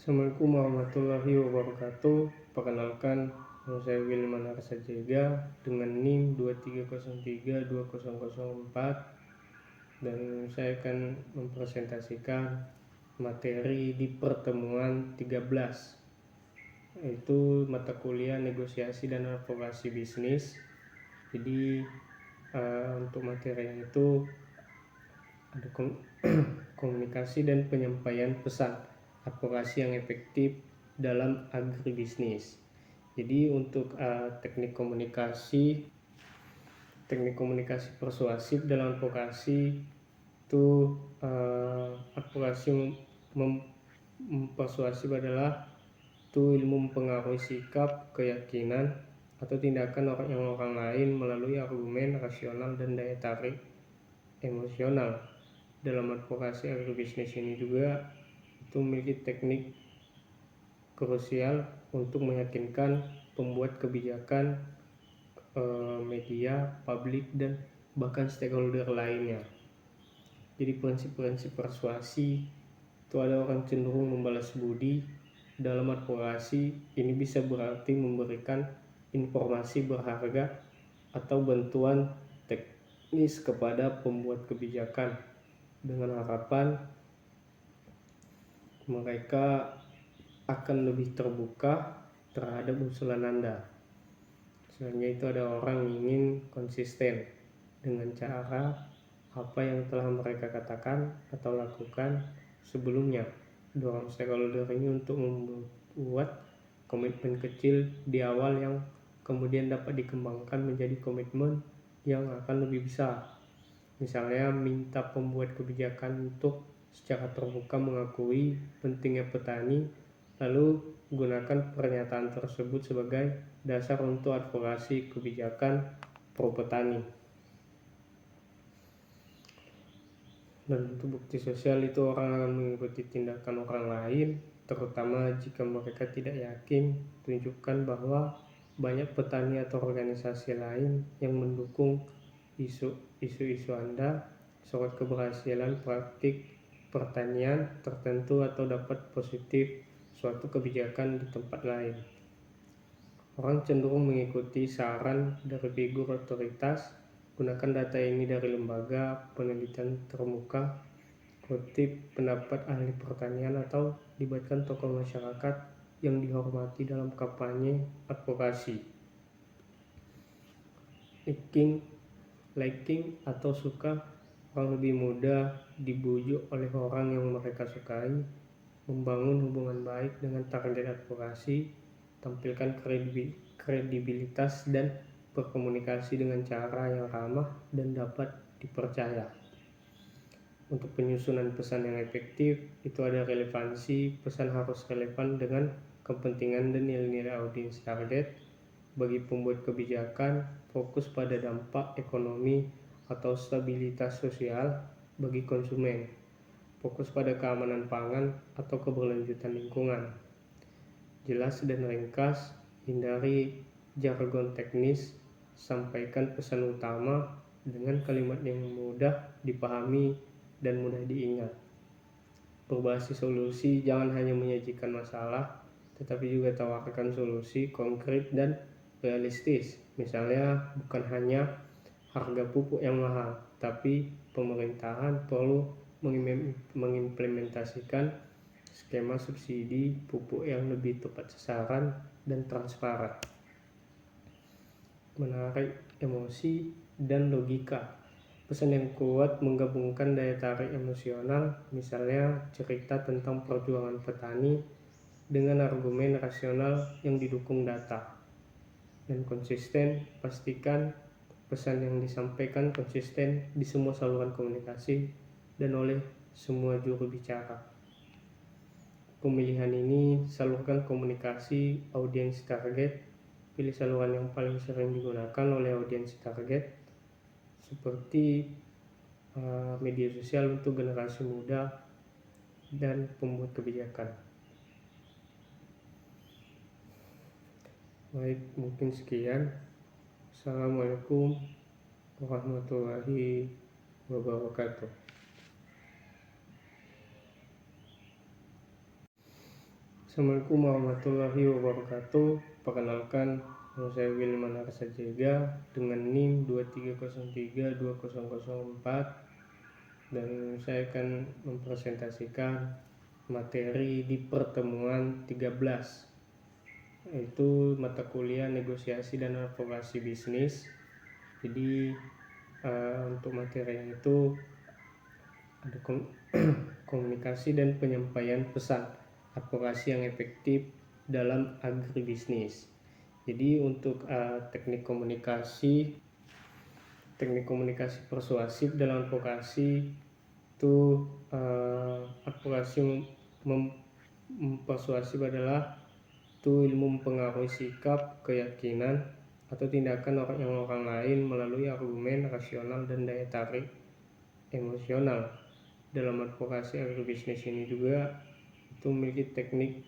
Assalamualaikum warahmatullahi wabarakatuh. Perkenalkan, nama saya Wilman Arsajega dengan NIM 23032004 dan saya akan mempresentasikan materi di pertemuan 13, yaitu mata kuliah negosiasi dan advokasi bisnis. Jadi untuk materinya itu ada komunikasi dan penyampaian pesan advokasi yang efektif dalam agribisnis. Jadi untuk teknik komunikasi persuasif dalam advokasi itu advokasi mempersuasif adalah itu ilmu mempengaruhi sikap, keyakinan, atau tindakan orang lain melalui argumen rasional dan daya tarik emosional. Dalam advokasi agribisnis ini juga itu memiliki teknik krusial untuk meyakinkan pembuat kebijakan, media, publik, dan bahkan stakeholder lainnya. Jadi prinsip-prinsip persuasi itu ada orang cenderung membalas budi. Dalam advokasi ini bisa berarti memberikan informasi berharga atau bantuan teknis kepada pembuat kebijakan dengan harapan mereka akan lebih terbuka terhadap usulan Anda. Selanjutnya itu ada orang ingin konsisten dengan cara apa yang telah mereka katakan atau lakukan sebelumnya. Dorong stakeholder ini untuk membuat komitmen kecil di awal yang kemudian dapat dikembangkan menjadi komitmen yang akan lebih besar. Misalnya minta pembuat kebijakan untuk secara terbuka mengakui pentingnya petani, lalu gunakan pernyataan tersebut sebagai dasar untuk advokasi kebijakan pro petani. Dan untuk bukti sosial itu orang akan mengikuti tindakan orang lain, terutama jika mereka tidak yakin. Tunjukkan bahwa banyak petani atau organisasi lain yang mendukung isu-isu Anda. Sorot keberhasilan praktik pertanian tertentu atau dapat positif suatu kebijakan di tempat lain. Orang cenderung mengikuti saran dari figur otoritas. Gunakan data ini dari lembaga penelitian terbuka, kutip pendapat ahli pertanian, atau libatkan tokoh masyarakat yang dihormati dalam kampanye advokasi. Liking atau suka, orang lebih mudah dibujuk oleh orang yang mereka sukai. Membangun hubungan baik dengan target advokasi, tampilkan kredibilitas dan berkomunikasi dengan cara yang ramah dan dapat dipercaya. Untuk penyusunan pesan yang efektif itu ada relevansi. Pesan harus relevan dengan kepentingan dan nilai-nilai audiens target. Bagi pembuat kebijakan, fokus pada dampak ekonomi atau stabilitas sosial. Bagi konsumen, fokus pada keamanan pangan atau keberlanjutan lingkungan. Jelas dan ringkas, hindari jargon teknis, sampaikan pesan utama dengan kalimat yang mudah dipahami dan mudah diingat. Berbasis solusi, jangan hanya menyajikan masalah, tetapi juga tawarkan solusi konkret dan realistis. Misalnya, bukan hanya harga pupuk yang mahal, tapi pemerintahan perlu mengimplementasikan skema subsidi pupuk yang lebih tepat sasaran dan transparan. Menarik emosi dan logika. Pesan yang kuat menggabungkan daya tarik emosional, misalnya cerita tentang perjuangan petani dengan argumen rasional yang didukung data. Dan konsisten, pastikan pesan yang disampaikan konsisten di semua saluran komunikasi dan oleh semua juru bicara. Pemilihan ini, salurkan komunikasi audiens target. Pilih saluran yang paling sering digunakan oleh audiens target, seperti media sosial untuk generasi muda dan pembuat kebijakan. Baik, mungkin sekian. Assalamualaikum warahmatullahi wabarakatuh. Assalamualaikum warahmatullahi wabarakatuh. Perkenalkan, nama saya Wilman Arsajega dengan NIM 23032004 dan saya akan mempresentasikan materi di pertemuan 13, yaitu mata kuliah negosiasi dan advokasi bisnis. Jadi untuk materinya itu ada komunikasi dan penyampaian pesan advokasi yang efektif dalam agribisnis. Jadi untuk teknik komunikasi persuasif dalam advokasi itu advokasi mempersuasif adalah itu ilmu mempengaruhi sikap, keyakinan, atau tindakan orang lain melalui argumen rasional dan daya tarik emosional. Dalam advokasi agribisnis ini juga itu memiliki teknik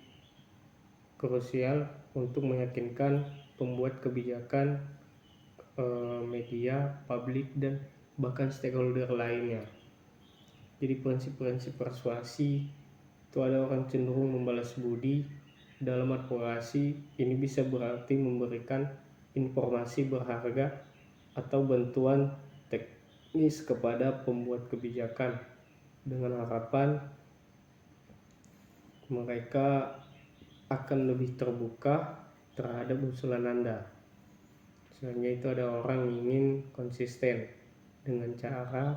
krusial untuk meyakinkan pembuat kebijakan, media, publik, dan bahkan stakeholder lainnya. Jadi prinsip-prinsip persuasi itu ada orang cenderung membalas budi. Dalam advokasi ini bisa berarti memberikan informasi berharga atau bantuan teknis kepada pembuat kebijakan dengan harapan mereka akan lebih terbuka terhadap usulan Anda. Selanjutnya itu ada orang ingin konsisten dengan cara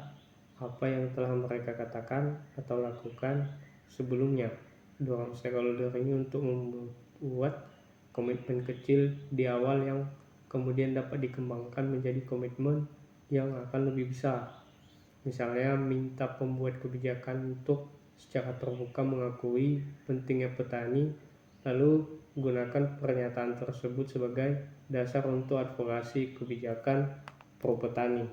apa yang telah mereka katakan atau lakukan sebelumnya. Dorong stakeholder ini untuk membuat komitmen kecil di awal yang kemudian dapat dikembangkan menjadi komitmen yang akan lebih besar. Misalnya minta pembuat kebijakan untuk secara terbuka mengakui pentingnya petani, lalu gunakan pernyataan tersebut sebagai dasar untuk advokasi kebijakan pro petani.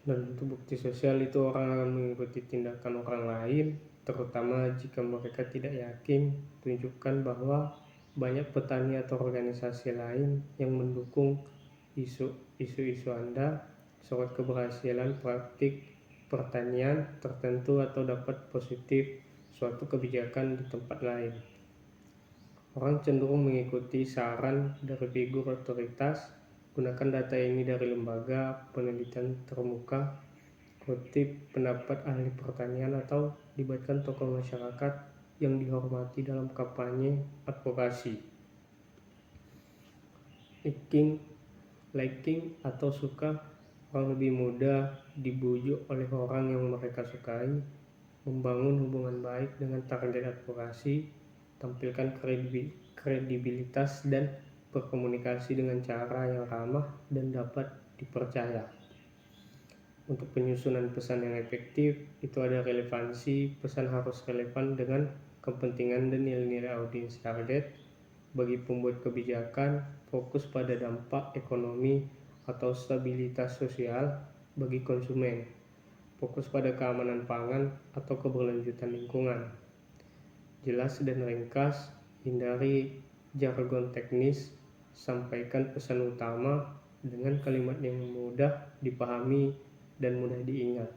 Dan untuk bukti sosial itu orang akan mengikuti tindakan orang lain, terutama jika mereka tidak yakin. Tunjukkan bahwa banyak petani atau organisasi lain yang mendukung isu-isu Anda. Sorot keberhasilan praktik pertanian tertentu atau dapat positif suatu kebijakan di tempat lain. Orang cenderung mengikuti saran dari figur otoritas. Gunakan data ini dari lembaga penelitian terbuka, kutip pendapat ahli pertanian, atau libatkan tokoh masyarakat yang dihormati dalam kampanye advokasi. Liking atau suka, orang lebih mudah dibujuk oleh orang yang mereka sukai. Membangun hubungan baik dengan target advokasi, tampilkan kredibilitas dan berkomunikasi dengan cara yang ramah dan dapat dipercaya. Untuk penyusunan pesan yang efektif itu ada relevansi. Pesan harus relevan dengan kepentingan dan nilai-nilai audiens target. Bagi pembuat kebijakan, fokus pada dampak ekonomi atau stabilitas sosial. Bagi konsumen, fokus pada keamanan pangan atau keberlanjutan lingkungan. Jelas dan ringkas, hindari jargon teknis, sampaikan pesan utama dengan kalimat yang mudah dipahami dan mudah diingat.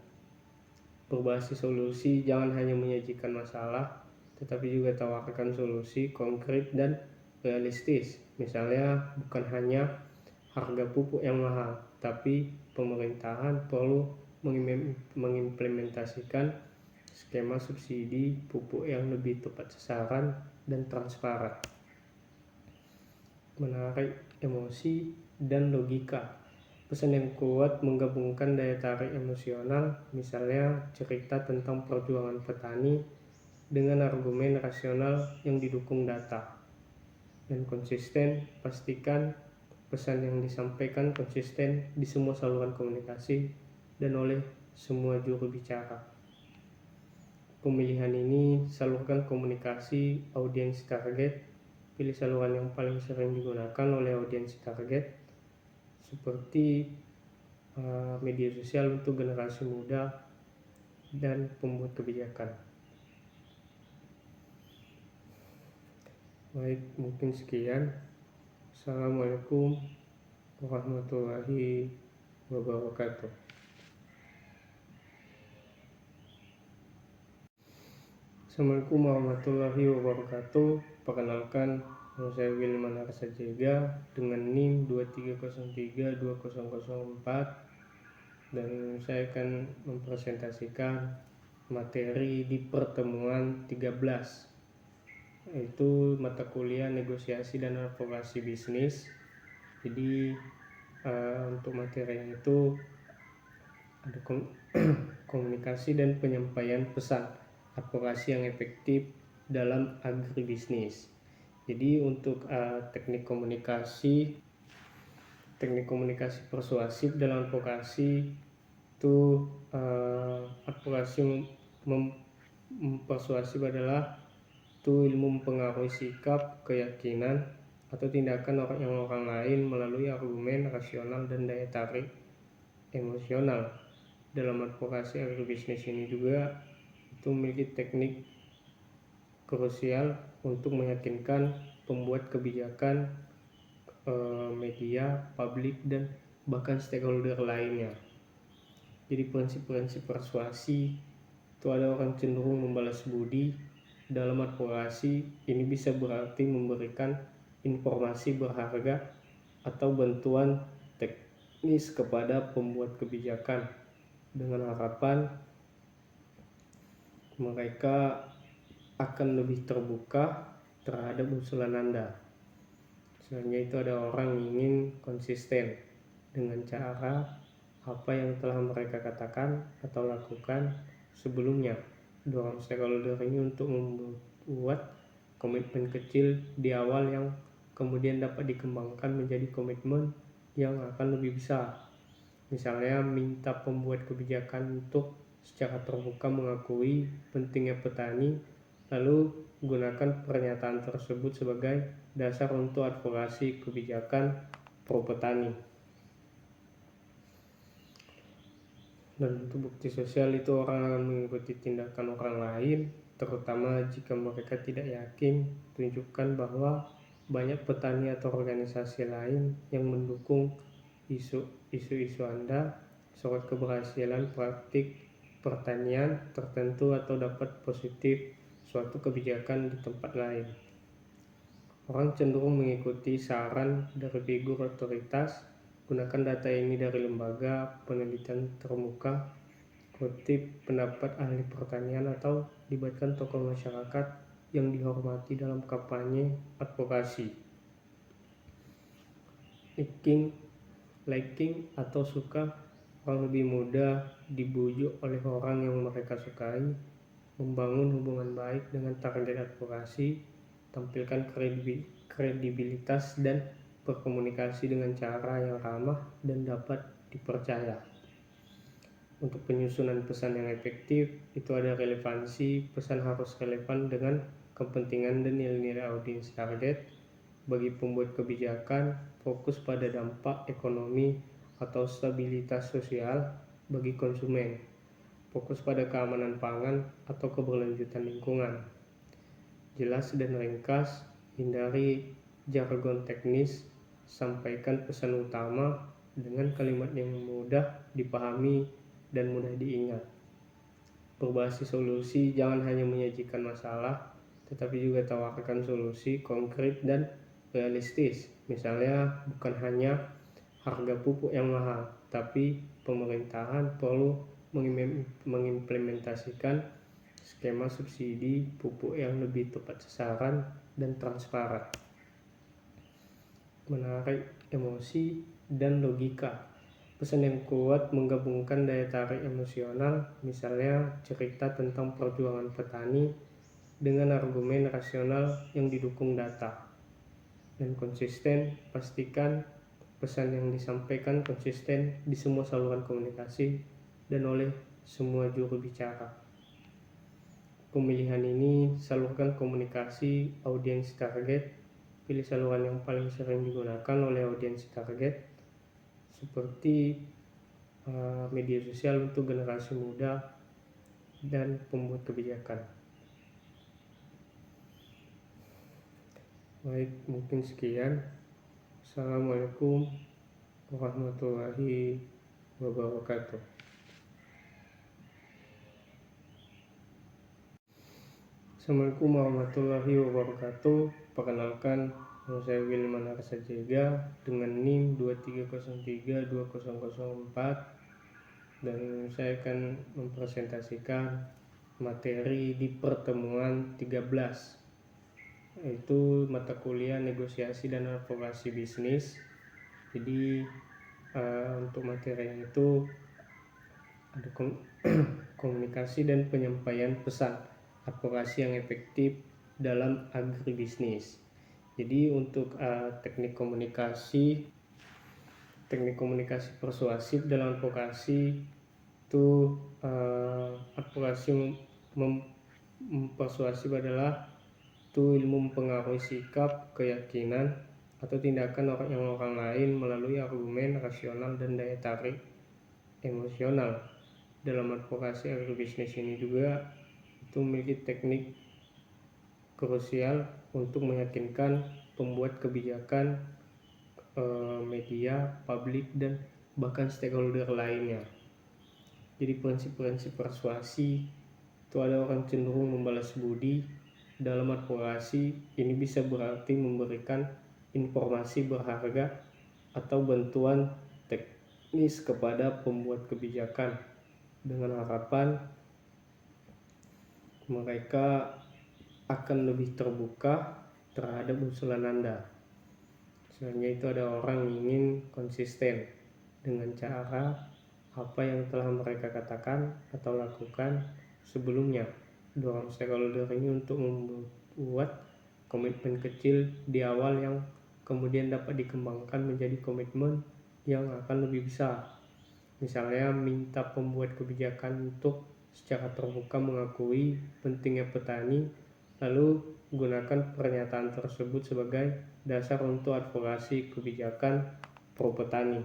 Berbasis solusi, jangan hanya menyajikan masalah, tetapi juga tawarkan solusi konkret dan realistis. Misalnya, bukan hanya harga pupuk yang mahal, tapi pemerintahan perlu mengimplementasikan skema subsidi pupuk yang lebih tepat sasaran dan transparan. Menarik emosi dan logika. Pesan yang kuat menggabungkan daya tarik emosional, misalnya cerita tentang perjuangan petani dengan argumen rasional yang didukung data. Dan konsisten, pastikan pesan yang disampaikan konsisten di semua saluran komunikasi dan oleh semua juru bicara. Pemilihan ini, salurkan komunikasi audiens target. Pilih saluran yang paling sering digunakan oleh audiens target, seperti media sosial untuk generasi muda dan pembuat kebijakan. Baik, mungkin sekian. Assalamualaikum warahmatullahi wabarakatuh. Assalamualaikum warahmatullahi wabarakatuh. Perkenalkan, nama saya Wilman Arsajega dengan NIM 23032004 dan saya akan mempresentasikan materi di pertemuan 13, yaitu mata kuliah negosiasi dan advokasi bisnis. Jadi untuk materinya itu ada komunikasi dan penyampaian pesan advokasi yang efektif dalam agribisnis. Jadi untuk teknik komunikasi persuasif dalam advokasi itu advokasi mempersuasif adalah itu ilmu mempengaruhi sikap, keyakinan, atau tindakan orang lain melalui argumen rasional dan daya tarik emosional. Dalam advokasi agribisnis ini juga itu memiliki teknik krusial untuk meyakinkan pembuat kebijakan, media, publik, dan bahkan stakeholder lainnya. Jadi prinsip-prinsip persuasi itu ada orang cenderung membalas budi. Dalam advokasi ini bisa berarti memberikan informasi berharga atau bantuan teknis kepada pembuat kebijakan dengan harapan mereka akan lebih terbuka terhadap usulan Anda. Selanjutnya itu ada orang ingin konsisten dengan cara apa yang telah mereka katakan atau lakukan sebelumnya. Dorong stakeholder ini untuk membuat komitmen kecil di awal yang kemudian dapat dikembangkan menjadi komitmen yang akan lebih besar. Misalnya minta pembuat kebijakan untuk secara terbuka mengakui pentingnya petani, lalu gunakan pernyataan tersebut sebagai dasar untuk advokasi kebijakan pro petani. Dan untuk bukti sosial itu orang akan mengikuti tindakan orang lain, terutama jika mereka tidak yakin. Tunjukkan bahwa banyak petani atau organisasi lain yang mendukung isu-isu Anda. Sorot keberhasilan praktik pertanian tertentu atau dapat positif suatu kebijakan di tempat lain. Orang cenderung mengikuti saran dari figur otoritas. Gunakan data ini dari lembaga penelitian terbuka, kutip pendapat ahli pertanian, atau libatkan tokoh masyarakat yang dihormati dalam kampanye advokasi. Liking atau suka, orang lebih mudah dibujuk oleh orang yang mereka sukai. Membangun hubungan baik dengan target advokasi, tampilkan kredibilitas dan berkomunikasi dengan cara yang ramah dan dapat dipercaya. Untuk penyusunan pesan yang efektif itu ada relevansi. Pesan harus relevan dengan kepentingan dan nilai-nilai audiens target. Bagi pembuat kebijakan, fokus pada dampak ekonomi atau stabilitas sosial bagi konsumen. Fokus pada keamanan pangan atau keberlanjutan lingkungan. Jelas dan ringkas, hindari jargon teknis, sampaikan pesan utama dengan kalimat yang mudah dipahami dan mudah diingat. Berbasis solusi, jangan hanya menyajikan masalah, tetapi juga tawarkan solusi konkret dan realistis. Misalnya, bukan hanya harga pupuk yang mahal, tapi pemerintahan perlu mengimplementasikan skema subsidi pupuk yang lebih tepat sasaran dan transparan. Menarik emosi dan logika. Pesan yang kuat menggabungkan daya tarik emosional, misalnya cerita tentang perjuangan petani dengan argumen rasional yang didukung data. Dan konsisten, pastikan pesan yang disampaikan konsisten di semua saluran komunikasi dan oleh semua juru bicara. Pemilihan ini, salurkan komunikasi audiens target. Pilih saluran yang paling sering digunakan oleh audiens target, seperti media sosial untuk generasi muda dan pembuat kebijakan. Baik, mungkin sekian. Assalamualaikum warahmatullahi wabarakatuh. Assalamualaikum warahmatullahi wabarakatuh. Perkenalkan, nama saya Wilman Arsajega dengan NIM 23032004 dan saya akan mempresentasikan materi di pertemuan 13, yaitu mata kuliah negosiasi dan advokasi bisnis. Jadi untuk materinya itu ada komunikasi dan penyampaian pesan advokasi yang efektif dalam agribisnis. Jadi untuk teknik komunikasi persuasif dalam advokasi itu advokasi mempersuasif adalah itu ilmu mempengaruhi sikap, keyakinan, atau tindakan orang lain melalui argumen rasional dan daya tarik emosional. Dalam advokasi agribisnis ini juga itu memiliki teknik krusial untuk meyakinkan pembuat kebijakan, media, publik, dan bahkan stakeholder lainnya. Jadi prinsip-prinsip persuasi itu ada orang cenderung membalas budi. Dalam advokasi ini bisa berarti memberikan informasi berharga atau bantuan teknis kepada pembuat kebijakan dengan harapan mereka akan lebih terbuka terhadap usulan Anda. Selanjutnya itu ada orang ingin konsisten dengan cara apa yang telah mereka katakan atau lakukan sebelumnya. Dorong stakeholder ini untuk membuat komitmen kecil di awal yang kemudian dapat dikembangkan menjadi komitmen yang akan lebih besar. Misalnya minta pembuat kebijakan untuk secara terbuka mengakui pentingnya petani, lalu gunakan pernyataan tersebut sebagai dasar untuk advokasi kebijakan pro petani.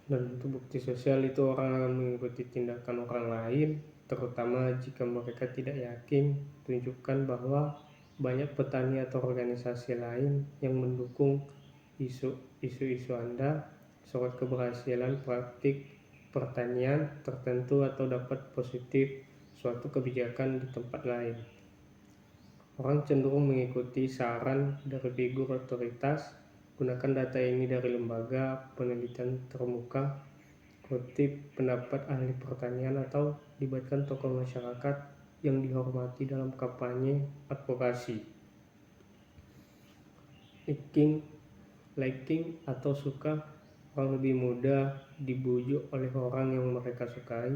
Dan untuk bukti sosial itu orang akan mengikuti tindakan orang lain, terutama jika mereka tidak yakin. Tunjukkan bahwa banyak petani atau organisasi lain yang mendukung isu-isu Anda. Sorot keberhasilan praktik pertanian tertentu atau dapat positif suatu kebijakan di tempat lain. Orang cenderung mengikuti saran dari figur otoritas. Gunakan data ini dari lembaga penelitian terbuka, kutip pendapat ahli pertanian, atau libatkan tokoh masyarakat yang dihormati dalam kampanye advokasi. Liking atau suka, orang lebih mudah dibujuk oleh orang yang mereka sukai.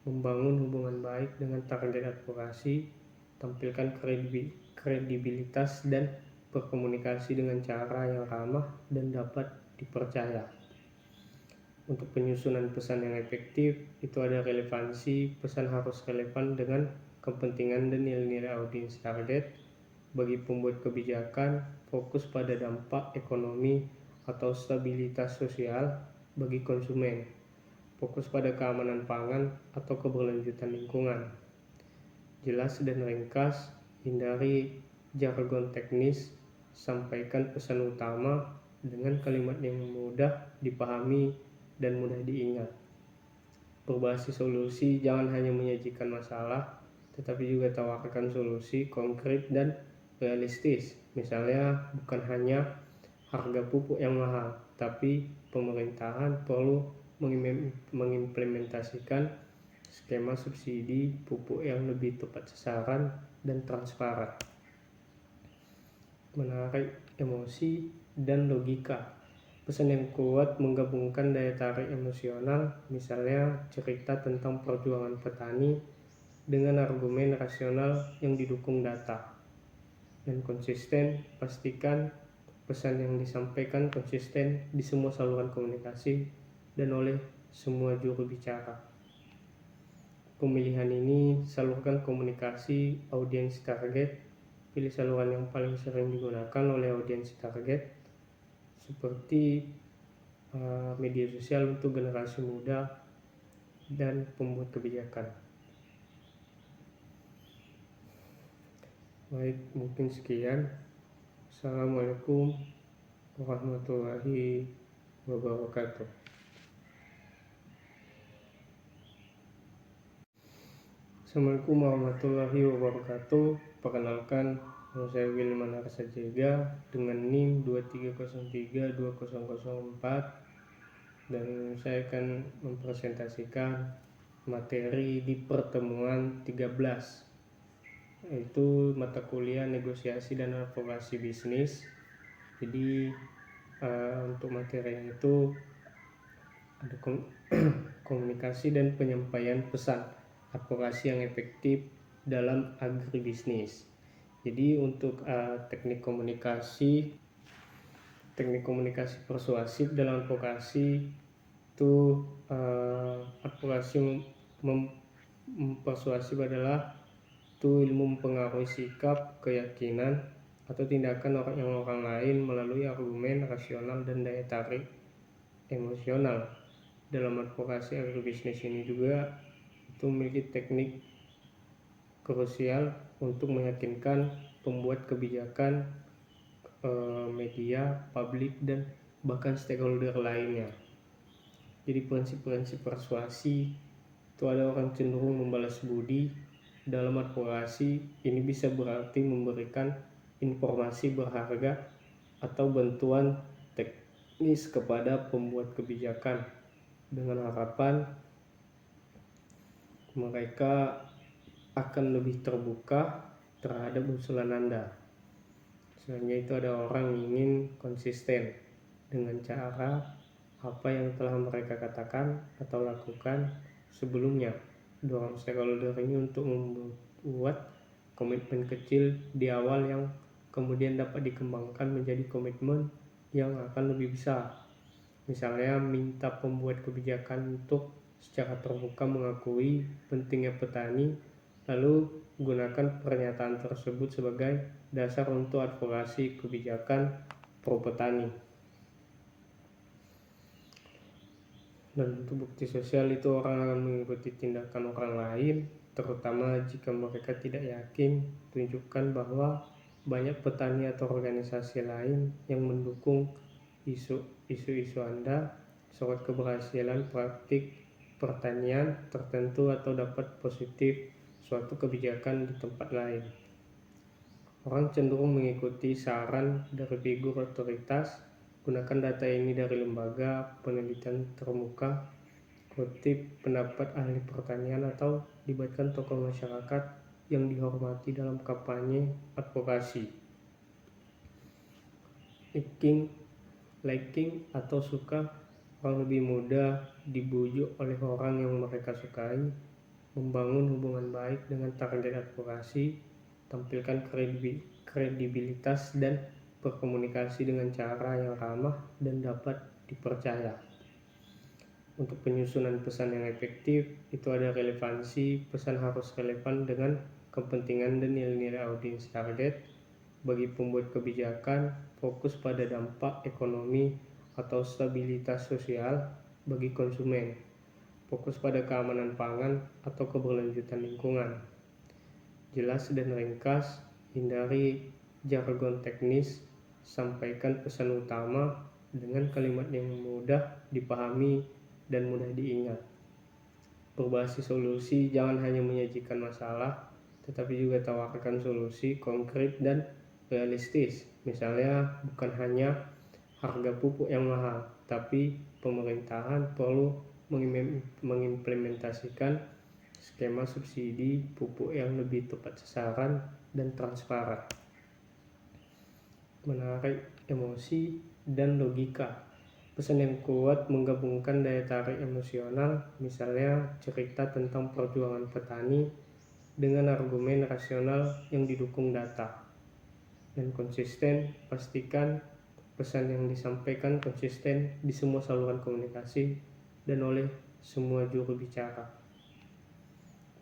Membangun hubungan baik dengan target advokasi, tampilkan kredibilitas dan berkomunikasi dengan cara yang ramah dan dapat dipercaya. Untuk penyusunan pesan yang efektif itu ada relevansi. Pesan harus relevan dengan kepentingan dan nilai-nilai audiens target. Bagi pembuat kebijakan, fokus pada dampak ekonomi atau stabilitas sosial bagi konsumen. Fokus pada keamanan pangan atau keberlanjutan lingkungan. Jelas dan ringkas, hindari jargon teknis, sampaikan pesan utama dengan kalimat yang mudah dipahami dan mudah diingat. Berbasis solusi, jangan hanya menyajikan masalah, tetapi juga tawarkan solusi konkret dan realistis. Misalnya, bukan hanya harga pupuk yang mahal, tapi pemerintahan perlu mengimplementasikan skema subsidi pupuk yang lebih tepat sasaran dan transparan. Menarik emosi dan logika. Pesan yang kuat menggabungkan daya tarik emosional, misalnya cerita tentang perjuangan petani dengan argumen rasional yang didukung data. Dan konsisten, pastikan pesan yang disampaikan konsisten di semua saluran komunikasi dan oleh semua juru bicara. Pemilihan ini, salurkan komunikasi audiens target. Pilih saluran yang paling sering digunakan oleh audiens target, seperti media sosial untuk generasi muda dan pembuat kebijakan. Baik, mungkin sekian. Assalamualaikum warahmatullahi wabarakatuh. Assalamualaikum warahmatullahi wabarakatuh. Perkenalkan, nama saya Wilman Arsajega dengan NIM 23032004 dan saya akan mempresentasikan materi di pertemuan 13, yaitu mata kuliah negosiasi dan advokasi bisnis. Jadi untuk materinya itu ada komunikasi dan penyampaian pesan advokasi yang efektif dalam agribisnis. Jadi untuk teknik komunikasi persuasif dalam advokasi itu advokasi mempersuasif adalah itu ilmu mempengaruhi sikap, keyakinan, atau tindakan orang lain melalui argumen rasional dan daya tarik emosional. Dalam advokasi agribisnis ini juga itu memiliki teknik krusial untuk meyakinkan pembuat kebijakan, media, publik, dan bahkan stakeholder lainnya. Jadi prinsip-prinsip persuasi itu ada orang cenderung membalas budi. Dalam advokasi ini bisa berarti memberikan informasi berharga atau bantuan teknis kepada pembuat kebijakan dengan harapan mereka akan lebih terbuka terhadap usulan Anda. Selanjutnya itu ada orang ingin konsisten dengan cara apa yang telah mereka katakan atau lakukan sebelumnya. Dorong stakeholder ini untuk membuat komitmen kecil di awal yang kemudian dapat dikembangkan menjadi komitmen yang akan lebih besar. Misalnya minta pembuat kebijakan untuk secara terbuka mengakui pentingnya petani, lalu gunakan pernyataan tersebut sebagai dasar untuk advokasi kebijakan pro petani. Dan untuk bukti sosial itu orang akan mengikuti tindakan orang lain, terutama jika mereka tidak yakin. Tunjukkan bahwa banyak petani atau organisasi lain yang mendukung isu-isu Anda. Sorot keberhasilan praktik pertanian tertentu atau dapat positif suatu kebijakan di tempat lain. Orang cenderung mengikuti saran dari figur otoritas. Gunakan data ini dari lembaga penelitian terbuka, kutip pendapat ahli pertanian, atau libatkan tokoh masyarakat yang dihormati dalam kampanye advokasi. Liking atau suka, orang lebih mudah dibujuk oleh orang yang mereka sukai. Membangun hubungan baik dengan target advokasi, tampilkan kredibilitas dan berkomunikasi dengan cara yang ramah dan dapat dipercaya. Untuk penyusunan pesan yang efektif itu ada relevansi. Pesan harus relevan dengan kepentingan dan nilai-nilai audiens target. Bagi pembuat kebijakan, fokus pada dampak ekonomi atau stabilitas sosial. Bagi konsumen, fokus pada keamanan pangan atau keberlanjutan lingkungan. Jelas dan ringkas, hindari jargon teknis, sampaikan pesan utama dengan kalimat yang mudah dipahami dan mudah diingat. Berbasis solusi, jangan hanya menyajikan masalah, tetapi juga tawarkan solusi konkret dan realistis. Misalnya, bukan hanya harga pupuk yang mahal, tapi pemerintahan perlu mengimplementasikan skema subsidi pupuk yang lebih tepat sasaran dan transparan. Menarik emosi dan logika. Pesan yang kuat menggabungkan daya tarik emosional, misalnya cerita tentang perjuangan petani, dengan argumen rasional yang didukung data. Dan konsisten, pastikan pesan yang disampaikan konsisten di semua saluran komunikasi dan oleh semua juru bicara.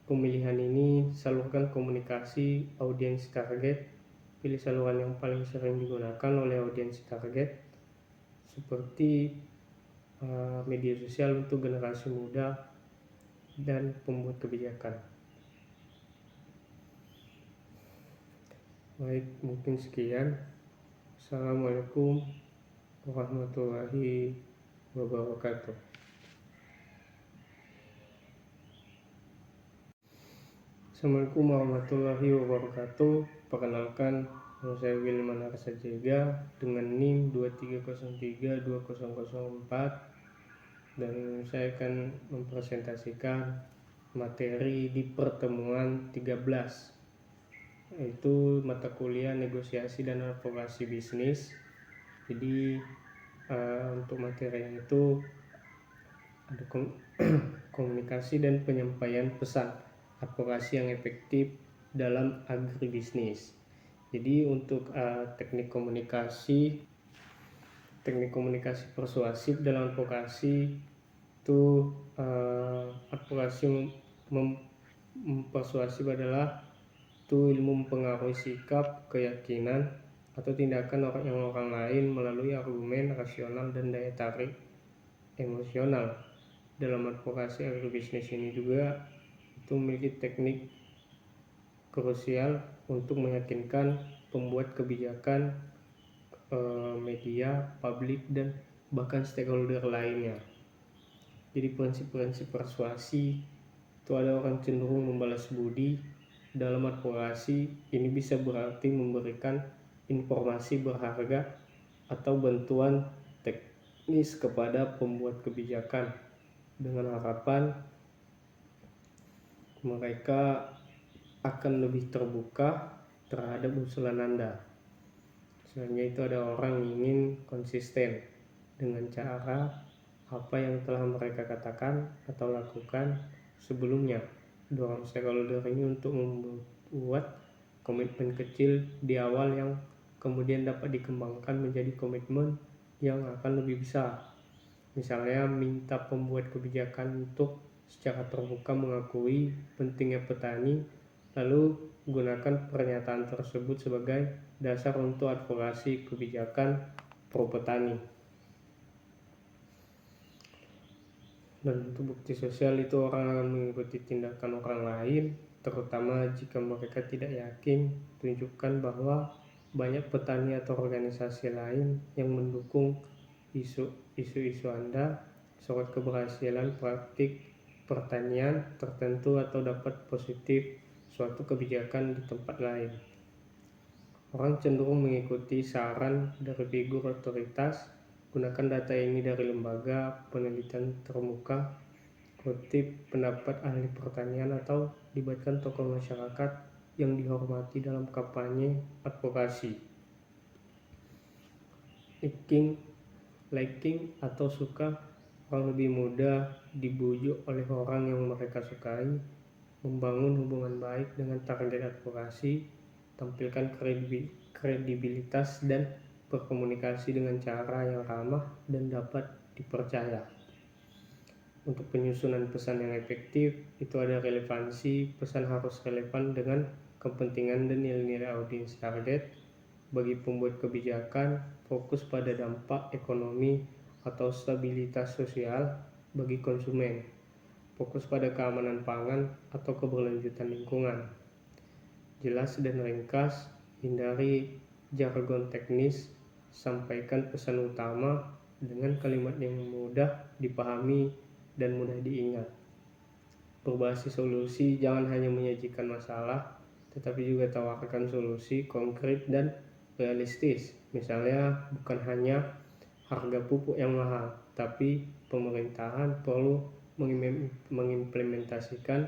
Pemilihan ini, salurkan komunikasi audiens target. Pilih saluran yang paling sering digunakan oleh audiens target, seperti media sosial untuk generasi muda dan pembuat kebijakan. Baik, mungkin sekian. Assalamualaikum warahmatullahi wabarakatuh. Assalamualaikum warahmatullahi wabarakatuh. Perkenalkan, nama saya Wilman Arsajega dengan NIM 23032004 dan saya akan mempresentasikan materi di pertemuan 13, yaitu mata kuliah negosiasi dan advokasi bisnis. Jadi untuk materinya itu ada komunikasi dan penyampaian pesan advokasi yang efektif dalam agribisnis. Jadi untuk teknik komunikasi persuasif dalam advokasi itu advokasi mempersuasif adalah itu ilmu mempengaruhi sikap, keyakinan, atau tindakan orang lain melalui argumen rasional dan daya tarik emosional. Dalam advokasi agribisnis ini juga itu memiliki teknik krusial untuk meyakinkan pembuat kebijakan, media, publik, dan bahkan stakeholder lainnya. Jadi prinsip-prinsip persuasi itu ada orang cenderung membalas budi. Dalam advokasi ini bisa berarti memberikan informasi berharga atau bantuan teknis kepada pembuat kebijakan dengan harapan mereka akan lebih terbuka terhadap usulan Anda. Selanjutnya itu ada orang ingin konsisten dengan cara apa yang telah mereka katakan atau lakukan sebelumnya. Dorong stakeholder ini untuk membuat komitmen kecil di awal yang kemudian dapat dikembangkan menjadi komitmen yang akan lebih besar. Misalnya minta pembuat kebijakan untuk secara terbuka mengakui pentingnya petani, lalu gunakan pernyataan tersebut sebagai dasar untuk advokasi kebijakan pro petani. Dan untuk bukti sosial itu orang akan mengikuti tindakan orang lain, terutama jika mereka tidak yakin. Tunjukkan bahwa banyak petani atau organisasi lain yang mendukung isu-isu Anda. Sorot keberhasilan praktik pertanian tertentu atau dapat positif suatu kebijakan di tempat lain. Orang cenderung mengikuti saran dari figur otoritas. Gunakan data ini dari lembaga penelitian terbuka, kutip pendapat ahli pertanian, atau libatkan tokoh masyarakat yang dihormati dalam kampanye advokasi. Liking atau suka, orang lebih mudah dibujuk oleh orang yang mereka sukai. Membangun hubungan baik dengan target advokasi, tampilkan kredibilitas dan berkomunikasi dengan cara yang ramah dan dapat dipercaya. Untuk penyusunan pesan yang efektif itu ada relevansi. Pesan harus relevan dengan kepentingan dan nilai-nilai audiens target. Bagi pembuat kebijakan, fokus pada dampak ekonomi atau stabilitas sosial bagi konsumen. Fokus pada keamanan pangan atau keberlanjutan lingkungan. Jelas dan ringkas, hindari jargon teknis, sampaikan pesan utama dengan kalimat yang mudah dipahami dan mudah diingat. Berbasis solusi, jangan hanya menyajikan masalah, tetapi juga tawarkan solusi konkret dan realistis. Misalnya, bukan hanya harga pupuk yang mahal, tapi pemerintahan perlu mengimplementasikan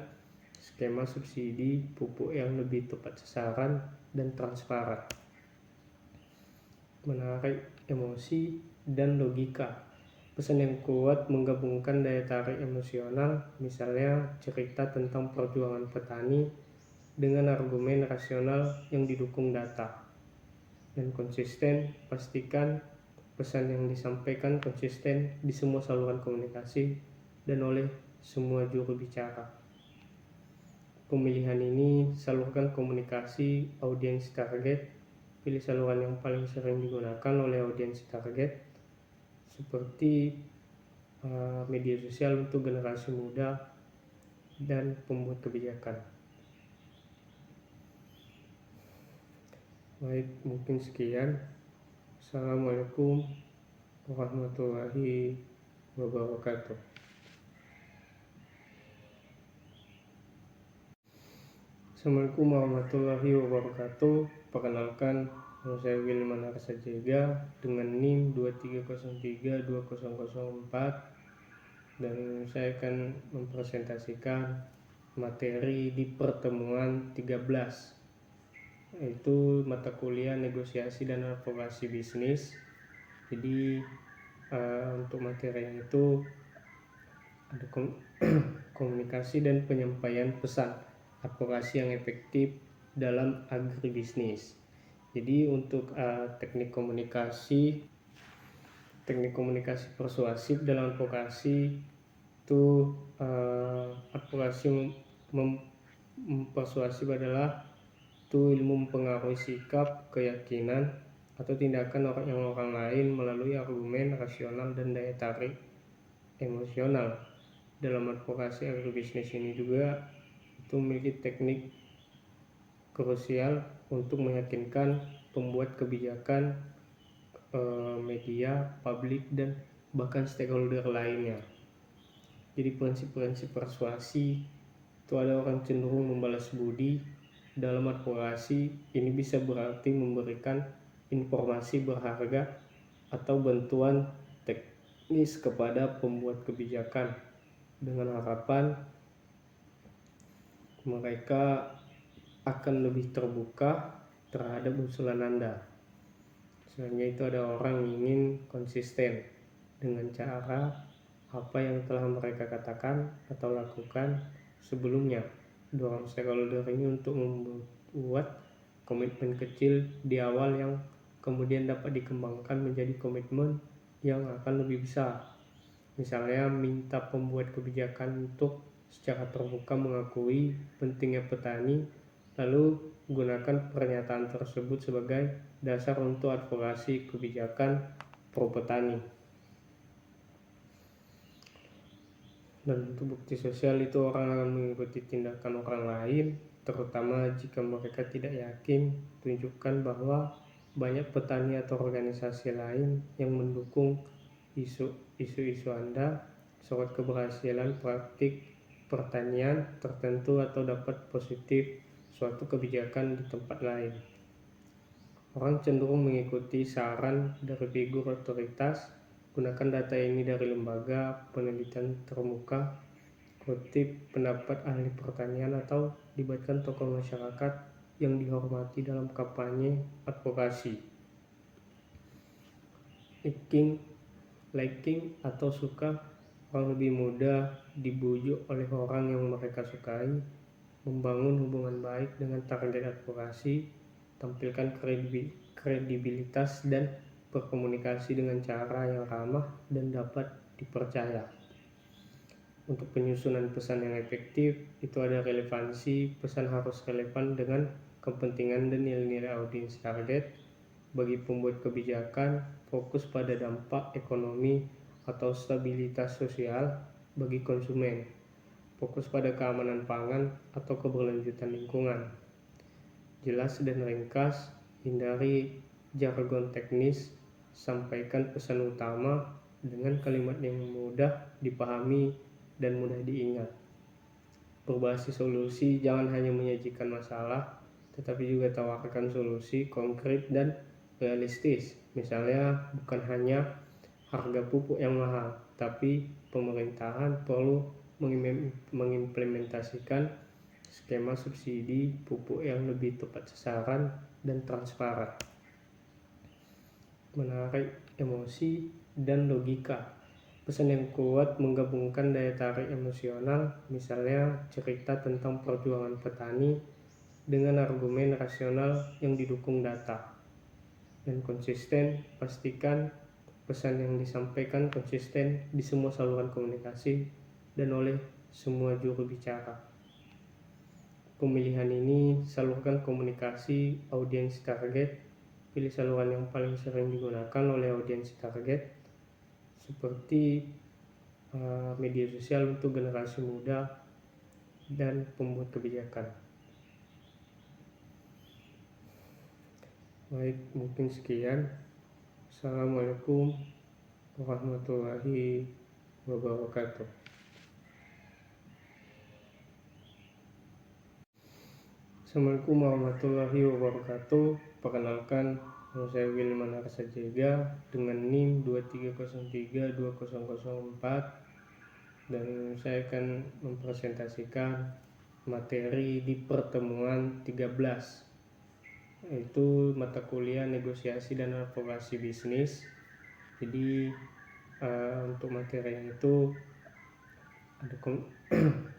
skema subsidi pupuk yang lebih tepat sasaran dan transparan. Menarik emosi dan logika. Pesan yang kuat menggabungkan daya tarik emosional, misalnya cerita tentang perjuangan petani dengan argumen rasional yang didukung data. Dan konsisten, pastikan pesan yang disampaikan konsisten di semua saluran komunikasi dan oleh semua juru bicara. Pemilihan ini, salurkan komunikasi audiens target. Pilih saluran yang paling sering digunakan oleh audiens target, seperti media sosial untuk generasi muda dan pembuat kebijakan. Baik, mungkin sekian. Assalamualaikum warahmatullahi wabarakatuh. Assalamualaikum warahmatullahi wabarakatuh. Perkenalkan, nama saya Wilman Arsajega dengan NIM 23032004 dan saya akan mempresentasikan materi di pertemuan 13, yaitu mata kuliah negosiasi dan advokasi bisnis. Jadi untuk materinya itu ada komunikasi dan penyampaian pesan advokasi yang efektif dalam agribisnis. Jadi untuk teknik komunikasi persuasif dalam advokasi itu advokasi mempersuasif adalah itu ilmu mempengaruhi sikap, keyakinan, atau tindakan orang lain melalui argumen rasional dan daya tarik emosional. Dalam advokasi agribisnis ini juga itu memiliki teknik krusial untuk meyakinkan pembuat kebijakan, media, publik, dan bahkan stakeholder lainnya. Jadi prinsip-prinsip persuasi itu ada orang cenderung membalas budi. Dalam advokasi ini bisa berarti memberikan informasi berharga atau bantuan teknis kepada pembuat kebijakan dengan harapan mereka akan lebih terbuka terhadap usulan Anda. Selanjutnya itu ada orang ingin konsisten dengan cara apa yang telah mereka katakan atau lakukan sebelumnya. Dorong stakeholder ini untuk membuat komitmen kecil di awal yang kemudian dapat dikembangkan menjadi komitmen yang akan lebih besar. Misalnya minta pembuat kebijakan untuk secara terbuka mengakui pentingnya petani, lalu gunakan pernyataan tersebut sebagai dasar untuk advokasi kebijakan pro petani. Dan untuk bukti sosial itu orang akan mengikuti tindakan orang lain, terutama jika mereka tidak yakin. Tunjukkan bahwa banyak petani atau organisasi lain yang mendukung isu-isu Anda. Sorot keberhasilan praktik pertanian tertentu atau dapat positif suatu kebijakan di tempat lain. Orang cenderung mengikuti saran dari figur otoritas. Gunakan data ini dari lembaga penelitian terbuka, kutip pendapat ahli pertanian, atau libatkan tokoh masyarakat yang dihormati dalam kampanye advokasi. Liking atau suka, orang lebih mudah dibujuk oleh orang yang mereka sukai. Membangun hubungan baik dengan target advokasi, tampilkan kredibilitas dan berkomunikasi dengan cara yang ramah dan dapat dipercaya. Untuk penyusunan pesan yang efektif itu ada relevansi. Pesan harus relevan dengan kepentingan dan nilai-nilai audiens target. Bagi pembuat kebijakan, fokus pada dampak ekonomi atau stabilitas sosial. Bagi konsumen, fokus pada keamanan pangan atau keberlanjutan lingkungan. Jelas dan ringkas, hindari jargon teknis, sampaikan pesan utama dengan kalimat yang mudah dipahami dan mudah diingat. Berbasis solusi, jangan hanya menyajikan masalah, tetapi juga tawarkan solusi konkret dan realistis. Misalnya, bukan hanya harga pupuk yang mahal, tapi pemerintahan perlu mengimplementasikan skema subsidi pupuk yang lebih tepat sasaran dan transparan. Menarik emosi dan logika. Pesan yang kuat menggabungkan daya tarik emosional, misalnya cerita tentang perjuangan petani, dengan argumen rasional yang didukung data. Dan konsisten, pastikan pesan yang disampaikan konsisten di semua saluran komunikasi dan oleh semua juru bicara. Pemilihan ini, salurkan komunikasi audiens target. Pilih saluran yang paling sering digunakan oleh audiens target, seperti media sosial untuk generasi muda dan pembuat kebijakan. Baik, mungkin sekian. Assalamualaikum warahmatullahi wabarakatuh. Assalamualaikum warahmatullahi wabarakatuh. Perkenalkan, nama saya Wilman Arsajega dengan NIM 23032004 dan saya akan mempresentasikan materi di pertemuan 13, yaitu mata kuliah negosiasi dan advokasi bisnis. Jadi untuk materinya itu ada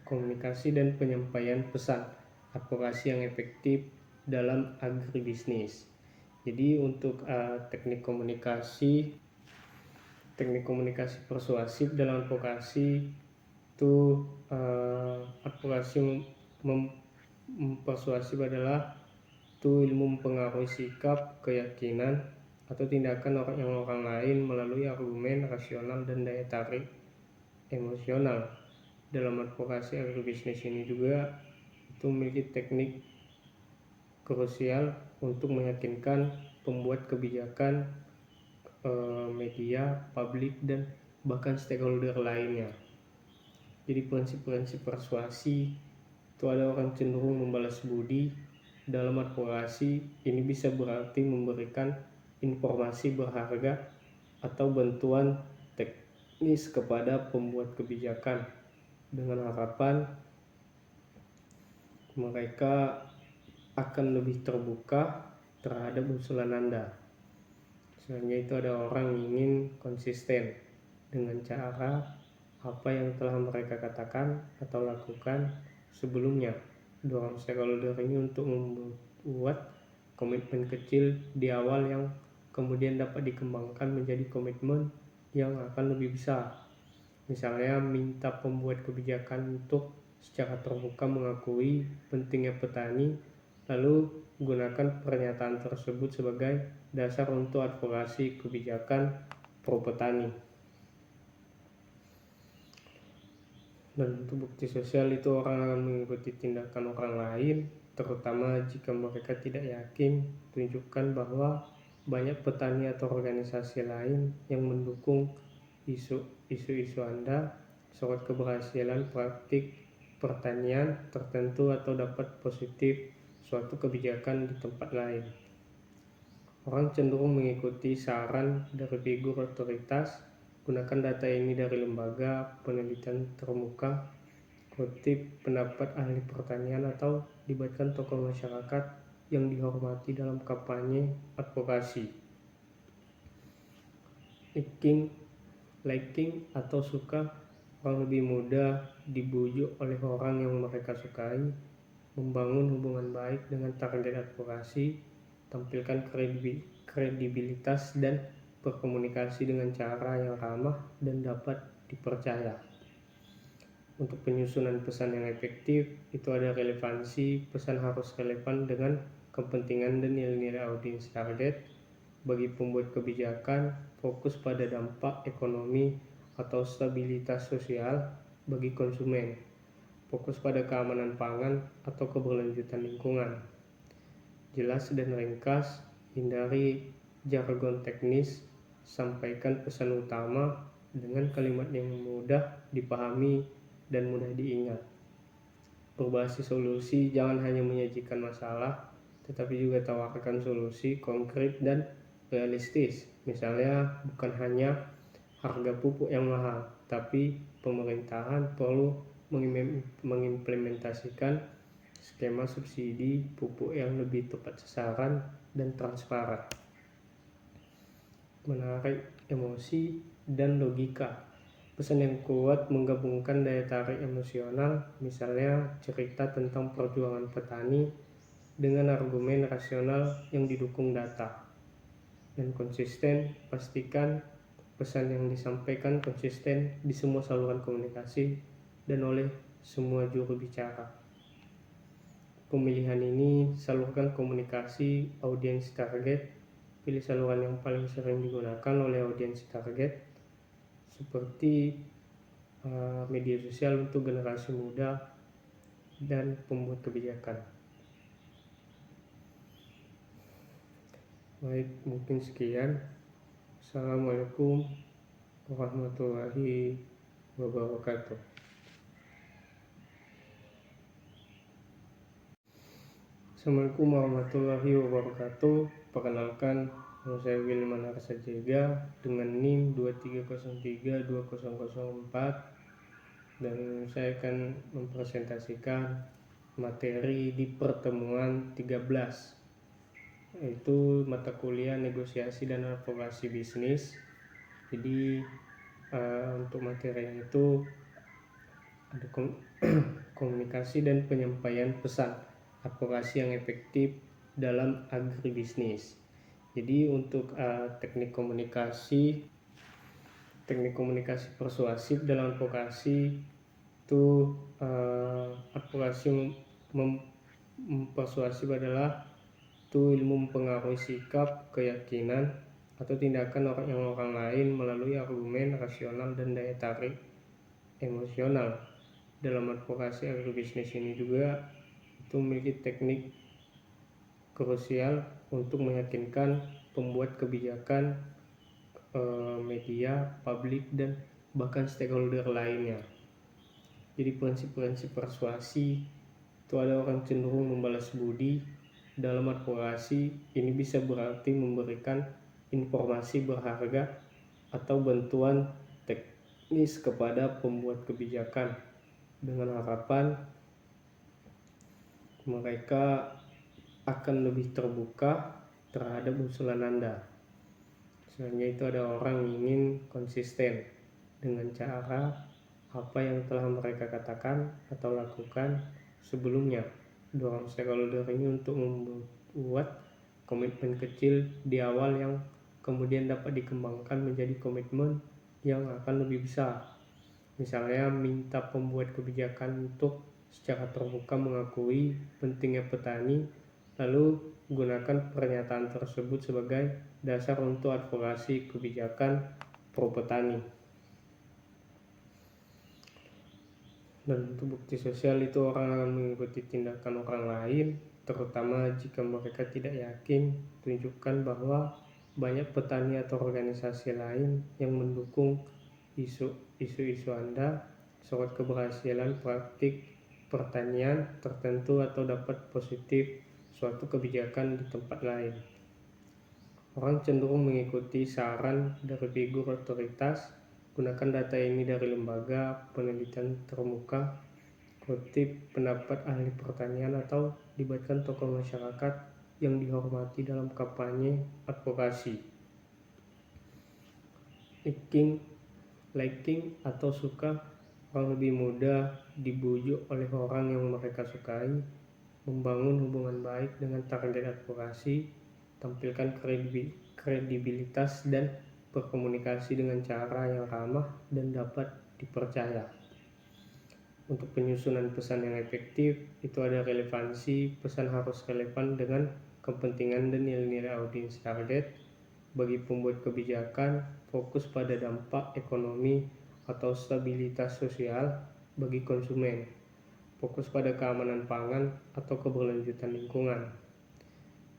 komunikasi dan penyampaian pesan advokasi yang efektif dalam agribisnis. Jadi untuk teknik komunikasi persuasif dalam advokasi itu advokasi mempersuasif adalah itu ilmu mempengaruhi sikap, keyakinan, atau tindakan orang lain melalui argumen rasional dan daya tarik emosional. Dalam advokasi agribisnis ini juga itu memiliki teknik krusial untuk meyakinkan pembuat kebijakan, media, publik, dan bahkan stakeholder lainnya. Jadi prinsip-prinsip persuasi itu ada orang cenderung membalas budi. Dalam advokasi ini bisa berarti memberikan informasi berharga atau bantuan teknis kepada pembuat kebijakan dengan harapan mereka akan lebih terbuka terhadap usulan Anda. Selanjutnya itu ada orang ingin konsisten dengan cara apa yang telah mereka katakan atau lakukan sebelumnya. Dorong stakeholder ini untuk membuat komitmen kecil di awal yang kemudian dapat dikembangkan menjadi komitmen yang akan lebih besar. Misalnya minta pembuat kebijakan untuk secara terbuka mengakui pentingnya petani, lalu gunakan pernyataan tersebut sebagai dasar untuk advokasi kebijakan pro petani. Dan untuk bukti sosial itu orang akan mengikuti tindakan orang lain, terutama jika mereka tidak yakin. Tunjukkan bahwa banyak petani atau organisasi lain yang mendukung isu-isu Anda. Sorot keberhasilan praktik pertanian tertentu atau dapat positif suatu kebijakan di tempat lain. Orang cenderung mengikuti saran dari figur otoritas. Gunakan data ini dari lembaga penelitian terbuka, kutip pendapat ahli pertanian, atau libatkan tokoh masyarakat yang dihormati dalam kampanye advokasi. Liking atau suka, orang lebih mudah dibujuk oleh orang yang mereka sukai. Membangun hubungan baik dengan target advokasi, tampilkan kredibilitas dan berkomunikasi dengan cara yang ramah dan dapat dipercaya. Untuk penyusunan pesan yang efektif itu ada relevansi. Pesan harus relevan dengan kepentingan dan nilai-nilai audiens target. Bagi pembuat kebijakan, fokus pada dampak ekonomi atau stabilitas sosial bagi konsumen. Fokus pada keamanan pangan atau keberlanjutan lingkungan. Jelas dan ringkas, hindari jargon teknis, sampaikan pesan utama dengan kalimat yang mudah dipahami dan mudah diingat. Berbasis solusi, jangan hanya menyajikan masalah, tetapi juga tawarkan solusi konkret dan realistis. Misalnya, bukan hanya harga pupuk yang mahal, tapi pemerintahan perlu mengimplementasikan skema subsidi pupuk yang lebih tepat sasaran dan transparan. Menarik emosi dan logika. Pesan yang kuat menggabungkan daya tarik emosional, misalnya cerita tentang perjuangan petani dengan argumen rasional yang didukung data. Dan konsisten, pastikan pesan yang disampaikan konsisten di semua saluran komunikasi dan oleh semua juru bicara. Pemilihan ini, salurkan komunikasi audiens target. Pilih saluran yang paling sering digunakan oleh audiens target, seperti media sosial untuk generasi muda dan pembuat kebijakan. Baik, mungkin sekian. Assalamualaikum warahmatullahi wabarakatuh. Assalamualaikum warahmatullahi wabarakatuh. Perkenalkan, nama saya Wilman Arsajega dengan NIM 23032004 dan saya akan mempresentasikan materi di pertemuan 13, yaitu mata kuliah negosiasi dan advokasi bisnis. Jadi untuk materinya itu ada komunikasi dan penyampaian pesan advokasi yang efektif dalam agribisnis. Jadi untuk teknik komunikasi persuasif dalam advokasi itu advokasi mempersuasif adalah itu ilmu mempengaruhi sikap, keyakinan, atau tindakan orang lain melalui argumen rasional dan daya tarik emosional. Dalam advokasi agribisnis ini juga itu memiliki teknik krusial untuk meyakinkan pembuat kebijakan, media, publik, dan bahkan stakeholder lainnya. Jadi prinsip-prinsip persuasi itu ada orang cenderung membalas budi. Dalam advokasi ini bisa berarti memberikan informasi berharga atau bantuan teknis kepada pembuat kebijakan dengan harapan mereka akan lebih terbuka terhadap usulan Anda. Selanjutnya itu ada orang ingin konsisten dengan cara apa yang telah mereka katakan atau lakukan sebelumnya. Dorong stakeholder ini untuk membuat komitmen kecil di awal yang kemudian dapat dikembangkan menjadi komitmen yang akan lebih besar. Misalnya minta pembuat kebijakan untuk secara terbuka mengakui pentingnya petani, lalu gunakan pernyataan tersebut sebagai dasar untuk advokasi kebijakan pro petani. Dan untuk bukti sosial itu orang akan mengikuti tindakan orang lain, terutama jika mereka tidak yakin. Tunjukkan bahwa banyak petani atau organisasi lain yang mendukung isu-isu Anda. Sorot keberhasilan praktik pertanian tertentu atau dapat positif suatu kebijakan di tempat lain. Orang cenderung mengikuti saran dari figur otoritas. Gunakan data ini dari lembaga penelitian terbuka, kutip pendapat ahli pertanian, atau libatkan tokoh masyarakat yang dihormati dalam kampanye advokasi. Liking atau suka, orang lebih mudah dibujuk oleh orang yang mereka sukai. Membangun hubungan baik dengan target advokasi, tampilkan kredibilitas dan berkomunikasi dengan cara yang ramah dan dapat dipercaya. Untuk penyusunan pesan yang efektif itu ada relevansi. Pesan harus relevan dengan kepentingan dan nilai-nilai audiens target. Bagi pembuat kebijakan, fokus pada dampak ekonomi atau stabilitas sosial bagi konsumen. Fokus pada keamanan pangan atau keberlanjutan lingkungan.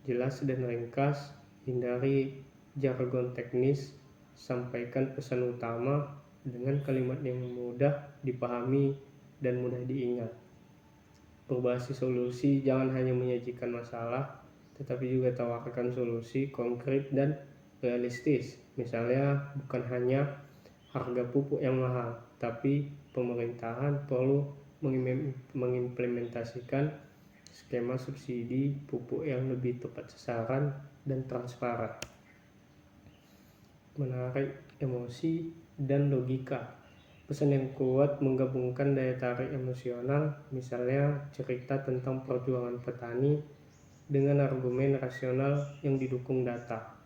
Jelas dan ringkas, hindari jargon teknis, sampaikan pesan utama dengan kalimat yang mudah dipahami dan mudah diingat. Berbasis solusi, jangan hanya menyajikan masalah, tetapi juga tawarkan solusi konkret dan realistis. Misalnya, bukan hanya harga pupuk yang mahal, tapi pemerintahan perlu mengimplementasikan skema subsidi pupuk yang lebih tepat sasaran dan transparan. Menarik emosi dan logika. Pesan yang kuat menggabungkan daya tarik emosional, misalnya cerita tentang perjuangan petani dengan argumen rasional yang didukung data.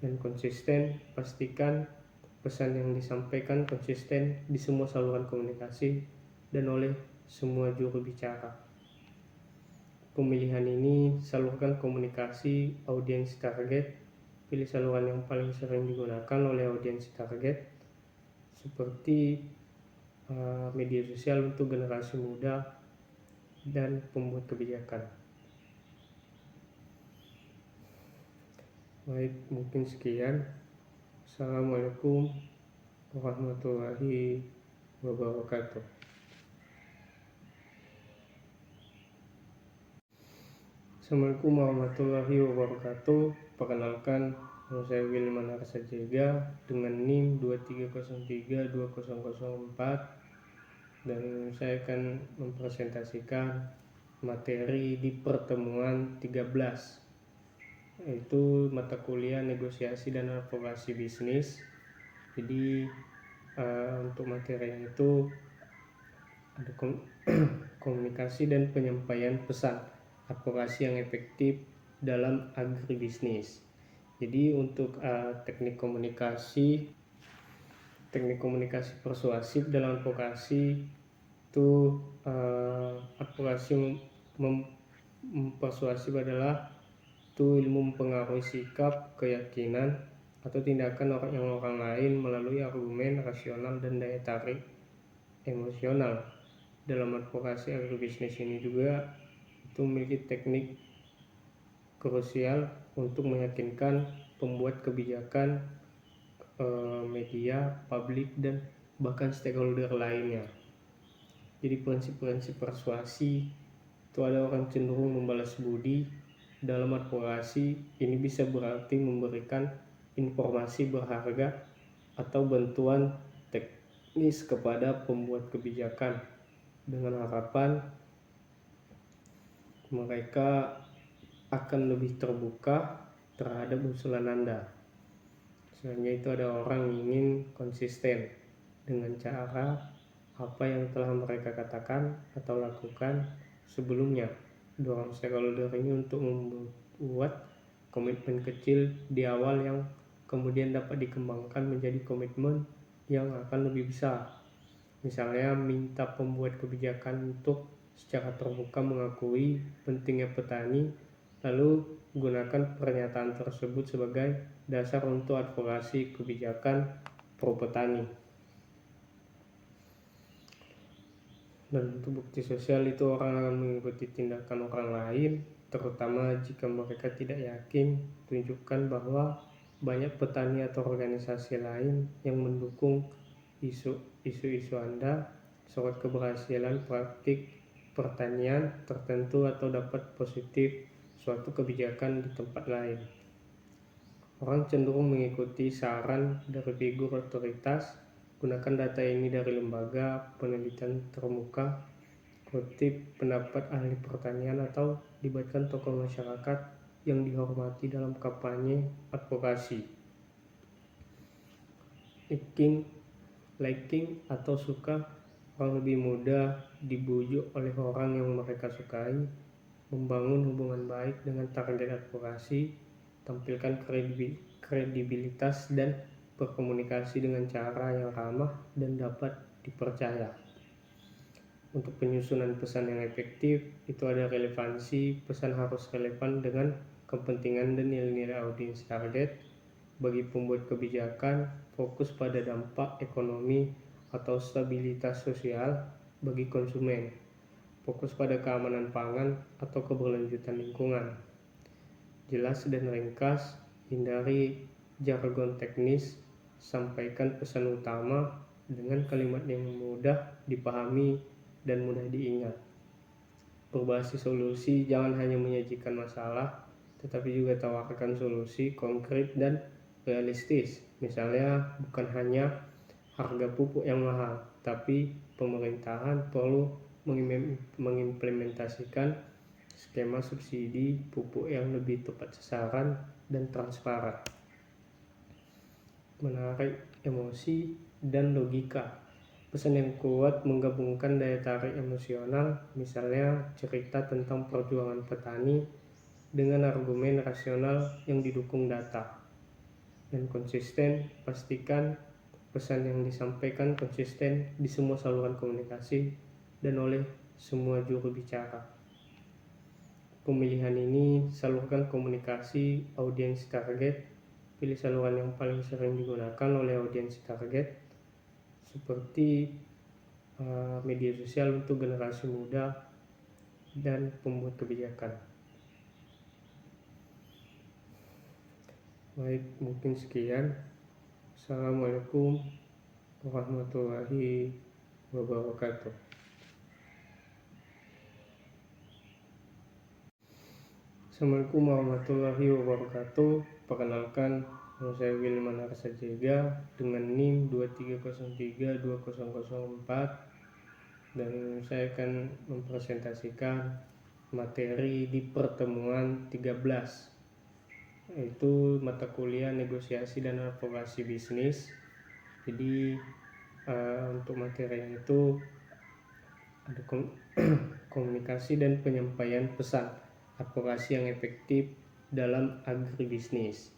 Dan konsisten, pastikan pesan yang disampaikan konsisten di semua saluran komunikasi dan oleh semua juru bicara. Pemilihan ini, salurkan komunikasi audiens target. Pilih saluran yang paling sering digunakan oleh audiens target, seperti media sosial untuk generasi muda dan pembuat kebijakan. Baik, mungkin sekian. Assalamualaikum warahmatullahi wabarakatuh. Assalamualaikum warahmatullahi wabarakatuh. Perkenalkan, nama saya Wilman Arsajega dengan NIM 23032004 dan saya akan mempresentasikan materi di pertemuan 13, yaitu mata kuliah negosiasi dan advokasi bisnis. Jadi untuk materinya itu ada komunikasi dan penyampaian pesan advokasi yang efektif dalam agribisnis. Jadi untuk teknik komunikasi persuasif dalam advokasi itu advokasi mempersuasif adalah itu ilmu mempengaruhi sikap, keyakinan, atau tindakan orang lain melalui argumen rasional dan daya tarik emosional. Dalam advokasi agribisnis ini juga itu memiliki teknik krusial untuk meyakinkan pembuat kebijakan, media, publik, dan bahkan stakeholder lainnya. Jadi prinsip-prinsip persuasi itu ada orang cenderung membalas budi. Dalam advokasi ini bisa berarti memberikan informasi berharga atau bantuan teknis kepada pembuat kebijakan dengan harapan mereka akan lebih terbuka terhadap usulan Anda. Selanjutnya itu ada orang ingin konsisten dengan cara apa yang telah mereka katakan atau lakukan sebelumnya. Dorong stakeholder ini untuk membuat komitmen kecil di awal yang kemudian dapat dikembangkan menjadi komitmen yang akan lebih besar. Misalnya minta pembuat kebijakan untuk secara terbuka mengakui pentingnya petani, lalu gunakan pernyataan tersebut sebagai dasar untuk advokasi kebijakan pro petani. Dan untuk bukti sosial itu orang akan mengikuti tindakan orang lain, terutama jika mereka tidak yakin. Tunjukkan bahwa banyak petani atau organisasi lain yang mendukung isu-isu Anda. Sorot keberhasilan praktik pertanian tertentu atau dapat positif suatu kebijakan di tempat lain. Orang cenderung mengikuti saran dari figur otoritas. Gunakan data ini dari lembaga penelitian terbuka, kutip pendapat ahli pertanian, atau libatkan tokoh masyarakat yang dihormati dalam kampanye advokasi. Liking atau suka, orang lebih mudah dibujuk oleh orang yang mereka sukai. Membangun hubungan baik dengan target advokasi, tampilkan kredibilitas dan berkomunikasi dengan cara yang ramah dan dapat dipercaya. Untuk penyusunan pesan yang efektif itu ada relevansi. Pesan harus relevan dengan kepentingan dan nilai-nilai audiens target. Bagi pembuat kebijakan, fokus pada dampak ekonomi atau stabilitas sosial bagi konsumen. Fokus pada keamanan pangan atau keberlanjutan lingkungan. Jelas dan ringkas, hindari jargon teknis, sampaikan pesan utama dengan kalimat yang mudah dipahami dan mudah diingat. Berbasis solusi, jangan hanya menyajikan masalah, tetapi juga tawarkan solusi konkret dan realistis. Misalnya, bukan hanya harga pupuk yang mahal, tapi pemerintahan perlu mengimplementasikan skema subsidi pupuk yang lebih tepat sasaran dan transparan. Menarik emosi dan logika. Pesan yang kuat menggabungkan daya tarik emosional, misalnya cerita tentang perjuangan petani dengan argumen rasional yang didukung data. Dan konsisten, pastikan pesan yang disampaikan konsisten di semua saluran komunikasi dan oleh semua juru bicara. Pemilihan ini, salurkan komunikasi audiens target. Pilih saluran yang paling sering digunakan oleh audiens target, seperti media sosial untuk generasi muda dan pembuat kebijakan. Baik, mungkin sekian. Assalamualaikum warahmatullahi wabarakatuh. Assalamualaikum warahmatullahi wabarakatuh. Perkenalkan, nama saya Wilman Arsajega dengan NIM 23032004 dan saya akan mempresentasikan materi di pertemuan 13, yaitu mata kuliah negosiasi dan advokasi bisnis. Jadi untuk materinya itu ada komunikasi dan penyampaian pesan advokasi yang efektif dalam agribisnis.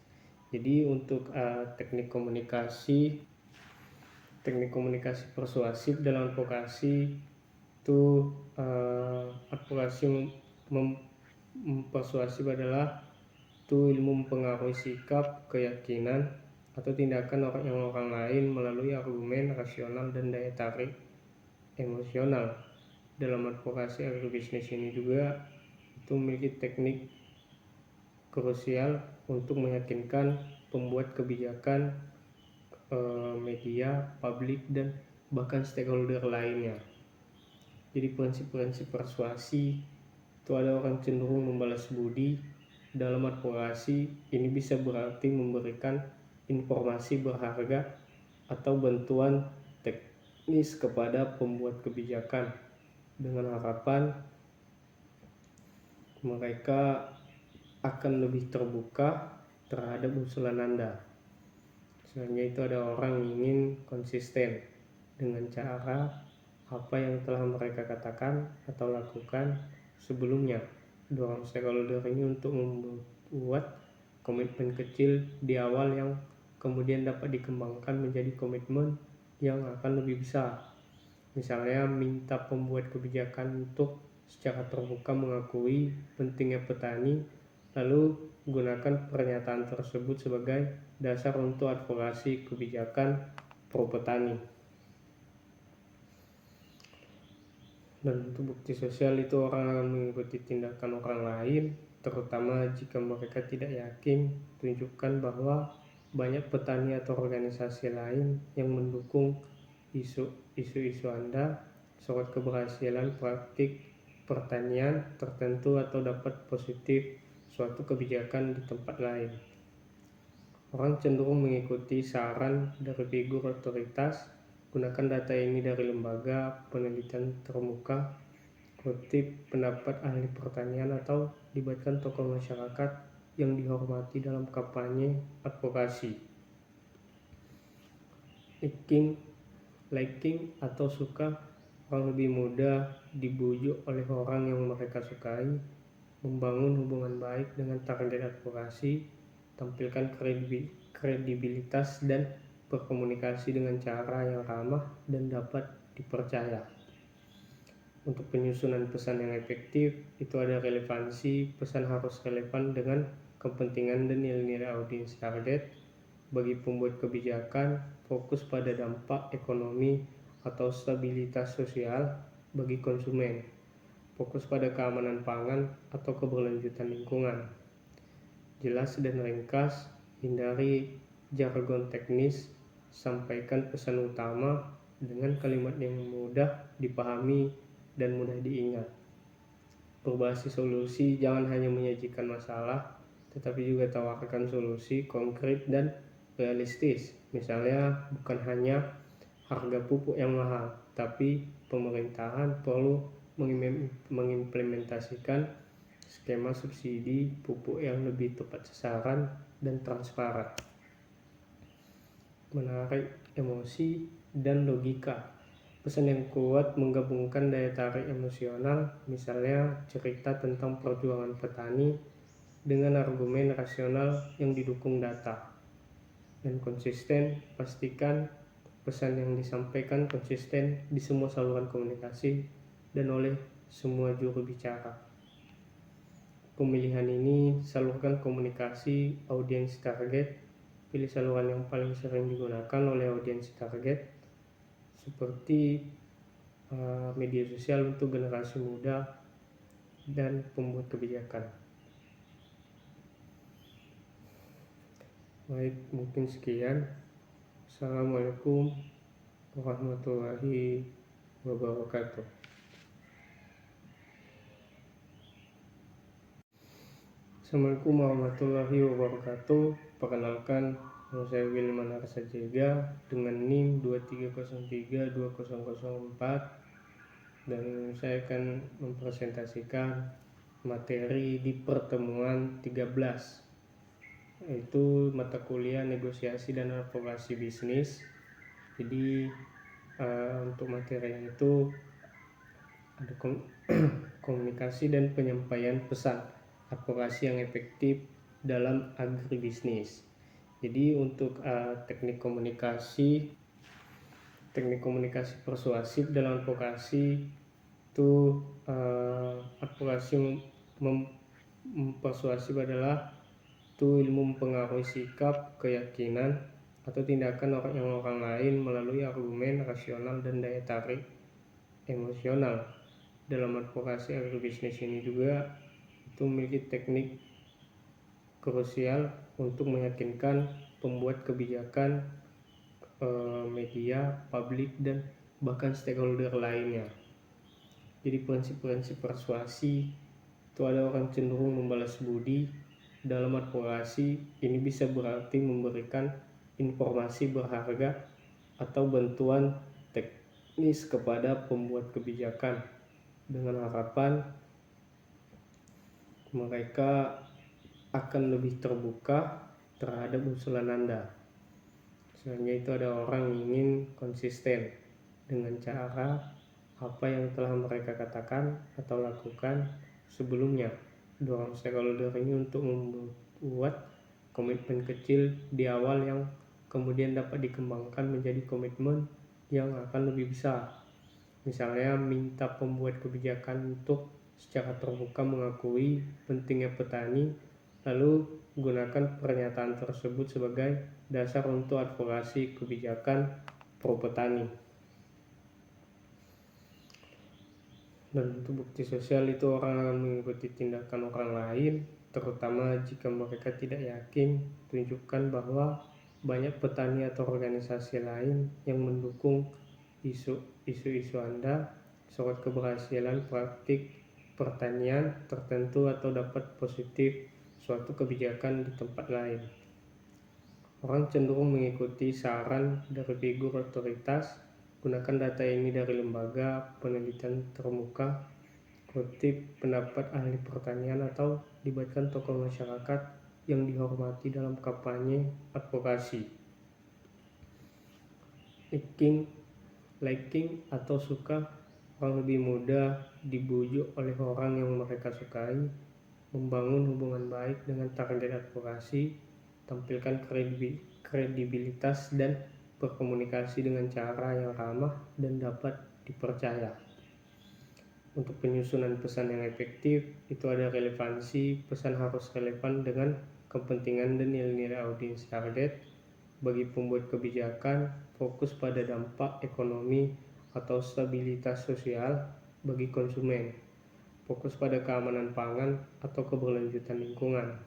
Jadi untuk teknik komunikasi persuasif dalam advokasi itu advokasi mempersuasif adalah itu ilmu mempengaruhi sikap, keyakinan, atau tindakan orang lain melalui argumen rasional dan daya tarik emosional. Dalam advokasi agribisnis ini juga itu memiliki teknik krusial untuk meyakinkan pembuat kebijakan, media, publik, dan bahkan stakeholder lainnya. Jadi prinsip-prinsip persuasi itu ada orang cenderung membalas budi. Dalam advokasi ini bisa berarti memberikan informasi berharga atau bantuan teknis kepada pembuat kebijakan dengan harapan mereka akan lebih terbuka terhadap usulan Anda. Selanjutnya itu ada orang ingin konsisten dengan cara apa yang telah mereka katakan atau lakukan sebelumnya. Dorong stakeholder ini untuk membuat komitmen kecil di awal yang kemudian dapat dikembangkan menjadi komitmen yang akan lebih besar. Misalnya minta pembuat kebijakan untuk secara terbuka mengakui pentingnya petani, lalu gunakan pernyataan tersebut sebagai dasar untuk advokasi kebijakan pro petani. Dan untuk bukti sosial itu orang akan mengikuti tindakan orang lain, terutama jika mereka tidak yakin. Tunjukkan bahwa banyak petani atau organisasi lain yang mendukung isu-isu Anda. Sorot keberhasilan praktik pertanian tertentu atau dapat positif suatu kebijakan di tempat lain. Orang cenderung mengikuti saran dari figur otoritas. Gunakan data ini dari lembaga penelitian terbuka, kutip pendapat ahli pertanian, atau libatkan tokoh masyarakat yang dihormati dalam kampanye advokasi. Liking atau suka, orang lebih mudah dibujuk oleh orang yang mereka sukai. Membangun hubungan baik dengan target advokasi, tampilkan kredibilitas dan berkomunikasi dengan cara yang ramah dan dapat dipercaya. Untuk penyusunan pesan yang efektif itu ada relevansi. Pesan harus relevan dengan kepentingan dan nilai-nilai audiens target. Bagi pembuat kebijakan, fokus pada dampak ekonomi atau stabilitas sosial bagi konsumen. Fokus pada keamanan pangan atau keberlanjutan lingkungan. Jelas dan ringkas, hindari jargon teknis, sampaikan pesan utama dengan kalimat yang mudah dipahami dan mudah diingat. Berbasis solusi, jangan hanya menyajikan masalah, tetapi juga tawarkan solusi konkret dan realistis. Misalnya, bukan hanya harga pupuk yang mahal, tapi pemerintahan perlu mengimplementasikan skema subsidi pupuk yang lebih tepat sasaran dan transparan. Menarik emosi dan logika. Pesan yang kuat menggabungkan daya tarik emosional, misalnya cerita tentang perjuangan petani, dengan argumen rasional yang didukung data. Dan konsisten, pastikan pesan yang disampaikan konsisten di semua saluran komunikasi dan oleh semua juru bicara. Pemilihan ini, salurkan komunikasi audiens target. Pilih saluran yang paling sering digunakan oleh audiens target, seperti media sosial untuk generasi muda dan pembuat kebijakan. Baik, mungkin sekian. Assalamualaikum warahmatullahi wabarakatuh. Assalamualaikum warahmatullahi wabarakatuh. Perkenalkan, nama saya Wilman Arsajega dengan NIM 23032004 dan saya akan mempresentasikan materi di pertemuan 13, yaitu mata kuliah negosiasi dan advokasi bisnis. Jadi untuk materinya itu ada komunikasi dan penyampaian pesan advokasi yang efektif dalam agribisnis. Jadi untuk teknik komunikasi persuasif dalam advokasi itu advokasi mempersuasif adalah itu ilmu mempengaruhi sikap, keyakinan, atau tindakan orang lain melalui argumen rasional dan daya tarik emosional. Dalam advokasi agribisnis ini juga itu memiliki teknik krusial untuk meyakinkan pembuat kebijakan, media, publik, dan bahkan stakeholder lainnya. Jadi prinsip-prinsip persuasi itu ada orang cenderung membalas budi. Dalam advokasi ini bisa berarti memberikan informasi berharga atau bantuan teknis kepada pembuat kebijakan dengan harapan mereka akan lebih terbuka terhadap usulan Anda. Selanjutnya itu ada orang ingin konsisten dengan cara apa yang telah mereka katakan atau lakukan sebelumnya. Dorong stakeholder ini untuk membuat komitmen kecil di awal yang kemudian dapat dikembangkan menjadi komitmen yang akan lebih besar. Misalnya minta pembuat kebijakan untuk secara terbuka mengakui pentingnya petani, lalu gunakan pernyataan tersebut sebagai dasar untuk advokasi kebijakan pro petani. Dan untuk bukti sosial itu orang akan mengikuti tindakan orang lain, terutama jika mereka tidak yakin. Tunjukkan bahwa banyak petani atau organisasi lain yang mendukung isu-isu Anda, soal keberhasilan praktik pertanian tertentu atau dapat positif suatu kebijakan di tempat lain. Orang cenderung mengikuti saran dari figur otoritas. Gunakan data ini dari lembaga penelitian terbuka, kutip pendapat ahli pertanian, atau libatkan tokoh masyarakat yang dihormati dalam kampanye advokasi. Liking atau suka, orang lebih mudah dibujuk oleh orang yang mereka sukai. Membangun hubungan baik dengan target advokasi, tampilkan kredibilitas dan berkomunikasi dengan cara yang ramah dan dapat dipercaya. Untuk penyusunan pesan yang efektif itu ada relevansi. Pesan harus relevan dengan kepentingan dan nilai-nilai audiens target. Bagi pembuat kebijakan, fokus pada dampak ekonomi atau stabilitas sosial bagi konsumen. Fokus pada keamanan pangan atau keberlanjutan lingkungan.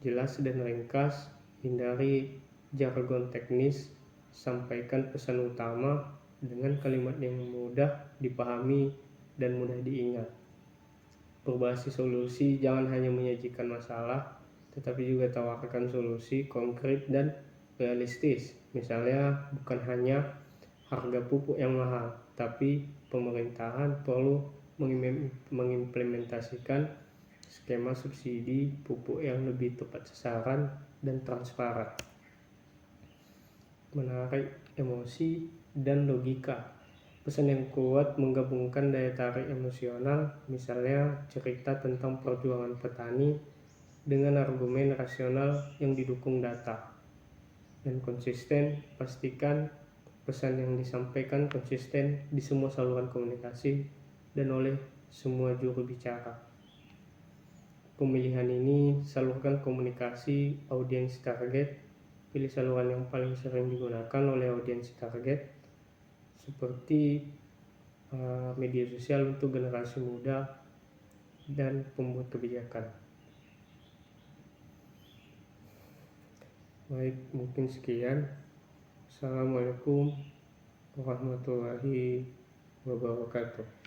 Jelas dan ringkas, hindari jargon teknis, sampaikan pesan utama dengan kalimat yang mudah dipahami dan mudah diingat. Berbasis solusi, jangan hanya menyajikan masalah, tetapi juga tawarkan solusi konkret dan realistis. Misalnya, bukan hanya harga pupuk yang mahal, tapi pemerintahan perlu mengimplementasikan skema subsidi pupuk yang lebih tepat sasaran dan transparan. Menarik emosi dan logika. Pesan yang kuat menggabungkan daya tarik emosional, misalnya cerita tentang perjuangan petani dengan argumen rasional yang didukung data. Dan konsisten, pastikan pesan yang disampaikan konsisten di semua saluran komunikasi dan oleh semua juru bicara. Pemilihan ini salurkan komunikasi audiens target. Pilih saluran yang paling sering digunakan oleh audiens target, seperti media sosial untuk generasi muda dan pembuat kebijakan. Baik, mungkin sekian. Assalamualaikum warahmatullahi wabarakatuh.